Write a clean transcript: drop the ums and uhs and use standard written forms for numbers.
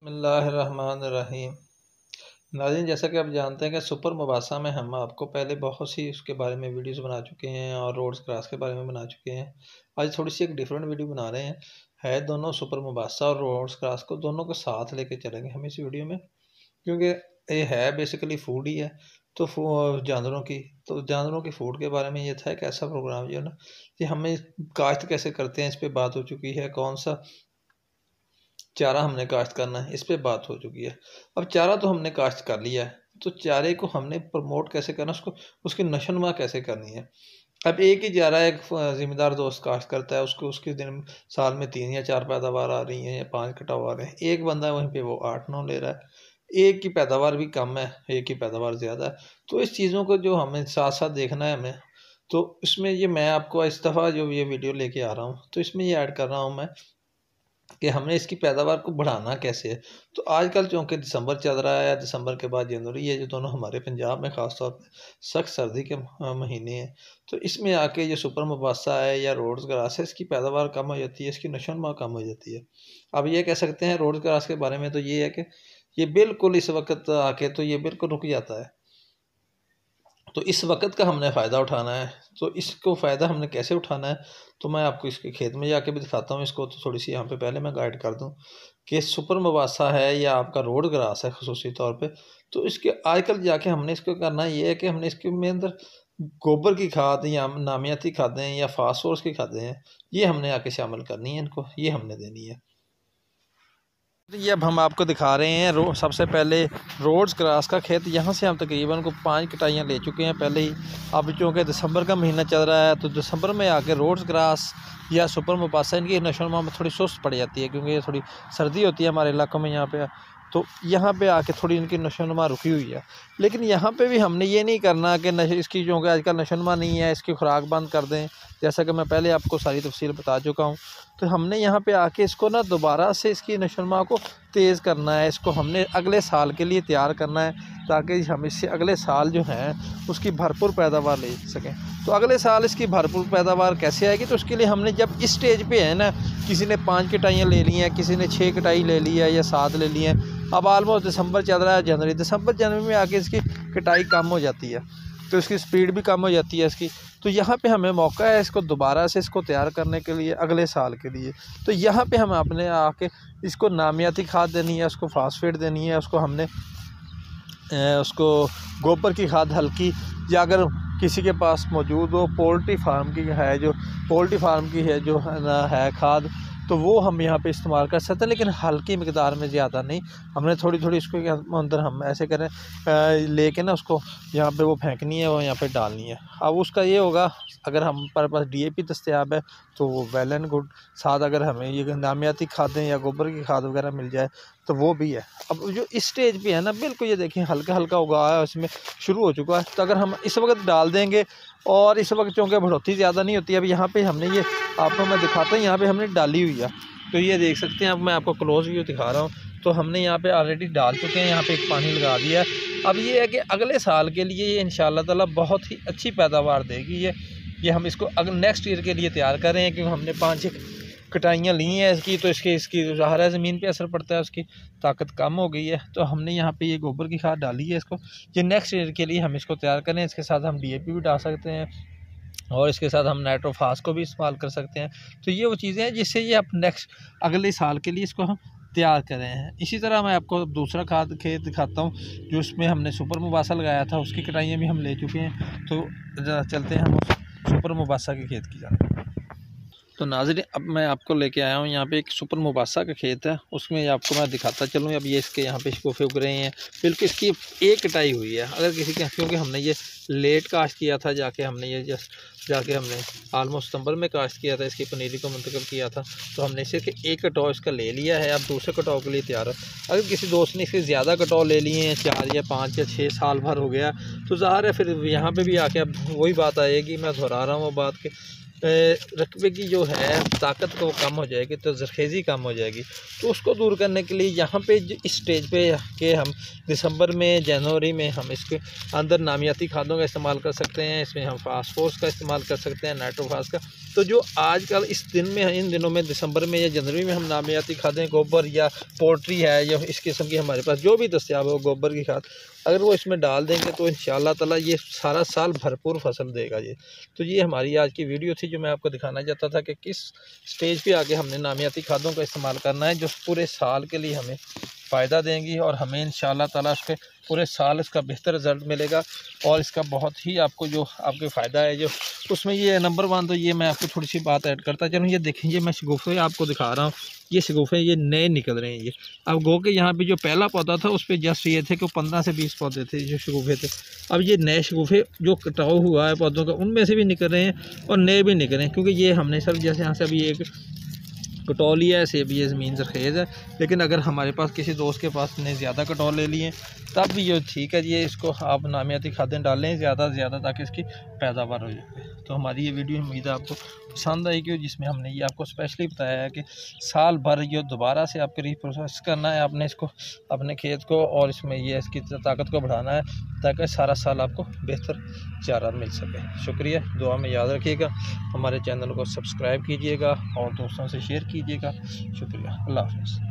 बिस्मिल्लाहिर्रहमानिर्रहीम। नाज़रीन, जैसा कि आप जानते हैं कि सुपर मुबासा में हम आपको पहले बहुत सी उसके बारे में वीडियोस बना चुके हैं और रोड्स क्रॉस के बारे में बना चुके हैं। आज थोड़ी सी एक डिफरेंट वीडियो बना रहे हैं। है दोनों सुपर मुबासा और रोड्स क्रॉस को दोनों को साथ लेके चलेंगे हम इस वीडियो में, क्योंकि ये है बेसिकली फूड ही है। तो जानवरों की फूड के बारे में ये था एक ऐसा प्रोग्राम जो है ना कि हमें काश्त कैसे करते हैं इस पर बात हो चुकी है। कौन सा चारा हमने काश्त करना है इस पे बात हो चुकी है। अब चारा तो हमने काश्त कर लिया है, तो चारे को हमने प्रमोट कैसे करना, उसको उसकी नशोनुमा कैसे करनी है। अब एक ही चारा एक ज़िम्मेदार दोस्त काश्त करता है, उसको उसके दिन साल में 3 या 4 पैदावार आ रही हैं या 5 कटाव आ रहे हैं। एक बंदा है वहीं पे वो 8-9 ले रहा है, एक की पैदावार भी कम है, एक की पैदावार ज़्यादा है। तो इस चीज़ों को जो हमें साथ साथ देखना है हमें, तो इसमें ये मैं आपको इस दफ़ा जो ये वीडियो लेके आ रहा हूँ तो इसमें ये ऐड कर रहा हूँ मैं कि हमने इसकी पैदावार को बढ़ाना कैसे है। तो आजकल चूँकि दिसंबर चल रहा है, दिसंबर के बाद जनवरी है, जो दोनों हमारे पंजाब में ख़ास तौर पे सख्त सर्दी के महीने हैं। तो इसमें आके जो सुपर मुबासा है या रोड्स ग्रास है, इसकी पैदावार कम हो जाती है, इसकी नशोनुमा कम हो जाती है। अब ये कह सकते हैं रोड्स ग्रास के बारे में, तो ये है कि ये बिल्कुल इस वक्त आके तो ये बिल्कुल रुक जाता है। तो इस वक्त का हमने फ़ायदा उठाना है। तो इसको फ़ायदा हमने कैसे उठाना है, तो मैं आपको इसके खेत में जाके भी दिखाता हूँ इसको। तो थोड़ी सी यहाँ पे पहले मैं गाइड कर दूँ कि सुपर मुबासा है या आपका रोड ग्रास है खसूसी तौर पे। तो इसके आजकल जाके हमने इसको करना ये है कि हमने इसके में अंदर गोबर की खाद या नामियाती खादें या फास्फोरस की खादें हैं, ये हमने आके शामिल करनी है, इनको ये हमने देनी है। ये अब हम आपको दिखा रहे हैं सबसे पहले रोड्स क्रॉस का खेत। यहाँ से हम तकरीबन को 5 कटाइयाँ ले चुके हैं पहले ही। अब चूँकि दिसंबर का महीना चल रहा है, तो दिसंबर में आके रोड्स क्रॉस या सुपर मुबासा इनकी नशोनुमा में थोड़ी सुस्त पड़ जाती है, क्योंकि ये थोड़ी सर्दी होती है हमारे इलाकों में यहाँ पे। तो यहाँ पे आके थोड़ी इनकी नशोनुमा रुकी हुई है। लेकिन यहाँ पे भी हमने ये नहीं करना कि इसकी जो आजकल नशोनुमा नहीं है इसकी खुराक बंद कर दें, जैसा कि मैं पहले आपको सारी तफसील बता चुका हूँ। तो हमने यहाँ पे आके इसको ना दोबारा से इसकी नशोनुमा को तेज़ करना है, इसको हमने अगले साल के लिए तैयार करना है, ताकि हम इससे अगले साल जो है उसकी भरपूर पैदावार ले सकें। तो अगले साल इसकी भरपूर पैदावार कैसे आएगी, तो उसके लिए हमने जब इस स्टेज पे है ना, किसी ने 5 कटाइयाँ ले ली हैं, किसी ने 6 कटाई ले ली है या 7 ले ली हैं। अब ऑलमोस्ट दिसंबर चल रहा है, जनवरी में आके इसकी कटाई कम हो जाती है, तो इसकी स्पीड भी कम हो जाती है इसकी। तो यहाँ पे हमें मौका है इसको दोबारा से इसको तैयार करने के लिए अगले साल के लिए। तो यहाँ पे हम अपने आके इसको नामियाती खाद देनी है, उसको फास्फेट देनी है, उसको हमने उसको गोबर की खाद हल्की, या अगर किसी के पास मौजूद हो पोल्ट्री फार्म की है जो है खाद, तो वो हम यहाँ पे इस्तेमाल कर सकते हैं, लेकिन हल्की मिकदार में, ज़्यादा नहीं। हमने थोड़ी थोड़ी इसको अंदर हम ऐसे करें लेके ना उसको यहाँ पे वो फेंकनी है, वो यहाँ पे डालनी है। अब उसका ये होगा, अगर हम पर पास DAP दस्तयाब है तो वो वेल एंड गुड, साथ अगर हमें ये नामियाती खादें या गोबर की खाद वगैरह मिल जाए तो वो भी है। अब जो इस स्टेज पे है ना, बिल्कुल ये देखें हल्का हल्का उगा है, उसमें शुरू हो चुका है। तो अगर हम इस वक्त डाल देंगे, और इस वक्त चूँकि बढ़ोतरी ज़्यादा नहीं होती, अब यहाँ पे हमने ये आपको मैं दिखाता हूँ, यहाँ पे हमने डाली हुई है। तो ये देख सकते हैं, अब मैं आपको क्लोज व्यू दिखा रहा हूँ। तो हमने यहाँ पे ऑलरेडी डाल चुके हैं, यहाँ पे एक पानी लगा दिया है। अब ये है कि अगले साल के लिए ये इंशाल्लाह ताला बहुत ही अच्छी पैदावार देगी ये हम इसको अगर नेक्स्ट ईयर के लिए तैयार कर रहे हैं, क्योंकि हमने 5-6 कटाइयाँ ली हैं इसकी। तो इसकी ज़ाहिर है ज़मीन पे असर पड़ता है, उसकी ताकत कम हो गई है। तो हमने यहाँ पे ये गोबर की खाद डाली है, इसको ये नेक्स्ट ईयर के लिए हम इसको तैयार करें। इसके साथ हम DAP भी डाल सकते हैं, और इसके साथ हम नाइट्रोफास को भी इस्तेमाल कर सकते हैं। तो ये वो चीज़ें हैं जिससे ये अब नेक्स्ट अगले साल के लिए इसको हम तैयार कर रहे हैं। इसी तरह मैं आपको दूसरा खाद खेत दिखाता हूँ, जो उसमें हमने सुपर मुबासा लगाया था, उसकी कटाइयाँ भी हम ले चुके हैं। तो चलते हैं हम उस सुपर मुबासा के खेत की जाने। तो नाज़रीन, अब मैं आपको लेके आया हूँ यहाँ पे एक सुपर मुबासा का खेत है, उसमें आपको मैं दिखाता चलूँ। अब ये इसके यहाँ पे शगुफ़े उग रहे हैं, बिल्कुल इसकी एक कटाई हुई है। अगर किसी के, क्योंकि हमने ये लेट काश्त किया था, जाके हमने आलमोस्ट सितंबर में काश्त किया था, इसकी पनीरी को मुंतकिल किया था। तो हमने सिर्फ एक कटाव इसका ले लिया है, अब दूसरे कटाव के लिए तैयार है। अगर किसी दोस्त ने इसके ज़्यादा कटाव ले लिए हैं, 4 या 5 या 6 साल भर हो गया, तो ज़ाहिर है फिर यहाँ पर भी आके अब वही बात आएगी, मैं दोहरा रहा हूँ वो बात कि रकबे की जो है ताकत को कम हो जाएगी, तो ज़रखेज़ी कम हो जाएगी। तो उसको दूर करने के लिए यहाँ पे इस स्टेज पे के हम दिसंबर में, जनवरी में हम इसके अंदर नामियाती खादों का इस्तेमाल कर सकते हैं। इसमें हम फास्फोरस का इस्तेमाल कर सकते हैं, नाइट्रोफास का। तो तो जो आजकल इस दिन में, इन दिनों में, दिसंबर में या जनवरी में हम नामियाती खादें, गोबर या पोल्ट्री है या इस किस्म की हमारे पास जो भी दस्तियाब हो गोबर की खाद, अगर वो इसमें डाल देंगे तो इंशाअल्लाह ताला ये सारा साल भरपूर फसल देगा ये। तो ये हमारी आज की वीडियो थी जो मैं आपको दिखाना चाहता था कि किस स्टेज पे आके हमने नामियाती खादों का इस्तेमाल करना है जो पूरे साल के लिए हमें फ़ायदा देंगी और हमें इंशाअल्लाह ताला उसके पूरे साल इसका बेहतर रिज़ल्ट मिलेगा और इसका बहुत ही आपको जो आपके फ़ायदा है जो उसमें ये नंबर 1 तो ये मैं आपको थोड़ी सी बात ऐड करता चलूँ। ये देखें, ये मैं शगुफ़े आपको दिखा रहा हूँ, ये शगुफ़े ये नए निकल रहे हैं। ये अब गो के यहाँ पे जो पहला पौधा था उस पर जस्ट ये थे कि 15 से 20 पौधे थे जो शगुफ़े थे। अब ये नए शगुफ़े जो कटाव हुआ है पौधों का उनमें से भी निकल रहे हैं और नए भी निकल रहे हैं, क्योंकि ये हमने सर जैसे यहाँ से अभी एक कटौल लिया है, सेब ये ज़मीन ज़रख़ेज़ है, लेकिन अगर हमारे पास किसी दोस्त के पास ने ज़्यादा कटौल ले लिए तब भी ये ठीक है, ये इसको आप नामियाती खादें डालें ज़्यादा से ज़्यादा ताकि इसकी पैदावार हो जाए। तो हमारी ये वीडियो उम्मीद है आपको पसंद आएगी, जिसमें हमने ये आपको स्पेशली बताया है कि साल भर ये दोबारा से आपको रीप्रोसेस करना है आपने इसको अपने खेत को और इसमें ये इसकी ताकत को बढ़ाना है ताकि सारा साल आपको बेहतर चारा मिल सके। शुक्रिया, दुआ में याद रखिएगा, हमारे चैनल को सब्सक्राइब कीजिएगा और दोस्तों से शेयर कीजिएगा। शुक्रिया, अल्लाह हाफ़िज़।